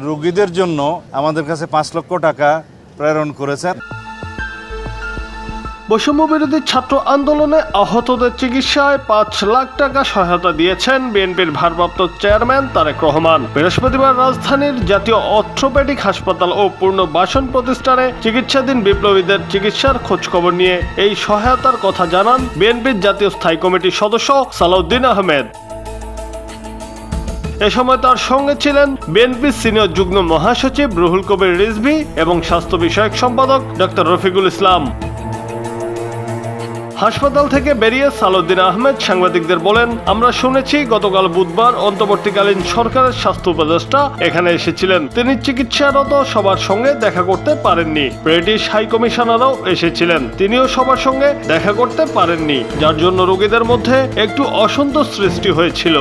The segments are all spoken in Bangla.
রোগীদের জন্য আমাদের কাছে 5 লক্ষ টাকা প্রেরণ করেছেন। বৈষম্য বিরোধী ছাত্র আন্দোলনে আহতদের চিকিৎসায় 5 লাখ টাকা সহায়তা দিয়েছেন বিএনপির ভারপ্রাপ্ত চেয়ারম্যান তারেক রহমান। বৃহস্পতিবার রাজধানীর জাতীয় অর্থোপেডিক হাসপাতাল ও পুনর্বাসন প্রতিষ্ঠানে চিকিৎসাধীন বিপ্লবীদের চিকিৎসার খোঁজখবর নিয়ে এই সহায়তার কথা জানান বিএনপির জাতীয় স্থায়ী কমিটির সদস্য সালাউদ্দিন আহমেদ। এ সময় তার সঙ্গে ছিলেন বিএনপির সিনিয়র যুগ্ম মহাসচিব রুহুল কবির রিজভী এবং স্বাস্থ্য বিষয়ক সম্পাদক ডক্টর রফিকুল ইসলাম। হাসপাতাল থেকে বেরিয়ে সালাউদ্দিন আহমেদ সাংবাদিকদের বলেন, আমরা শুনেছি গতকাল বুধবার অন্তর্বর্তীকালীন সরকারের স্বাস্থ্য উপদেষ্টা এখানে এসেছিলেন। তিনি চিকিৎসারত সবার সঙ্গে দেখা করতে পারেননি। ব্রিটিশ হাই কমিশনারও এসেছিলেন, তিনিও সবার সঙ্গে দেখা করতে পারেননি, যার জন্য রোগীদের মধ্যে একটু অসন্তোষ সৃষ্টি হয়েছিল।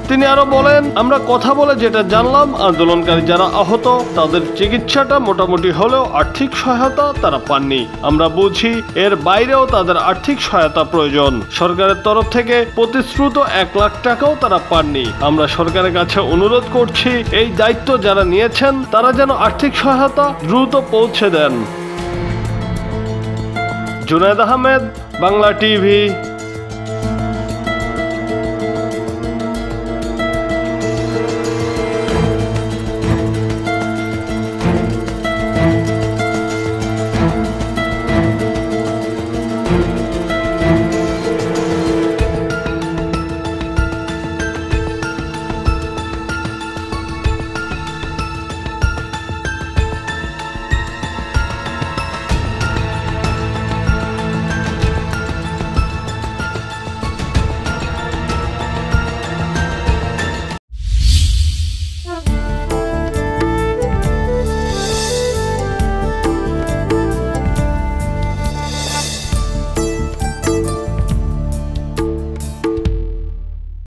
তিনি আরো বলেন, আমরা কথা বলে যেটা জানলাম, আন্দোলনকারী যারা আহত তাদের চিকিৎসাটা মোটামুটি হলেও আর্থিক সহায়তা তারা পাননি। আমরা বুঝি এর বাইরেও তাদের আর্থিক সহায়তা প্রয়োজন। সরকারের তরফ থেকে প্রতিশ্রুত 1 লাখ টাকাও তারা পাননি। আমরা সরকারের কাছে অনুরোধ করছি, এই দায়িত্ব যারা নিয়েছেন তারা যেন আর্থিক সহায়তা দ্রুত পৌঁছে দেন। জুনায়েদ আহমেদ, বাংলা টিভি।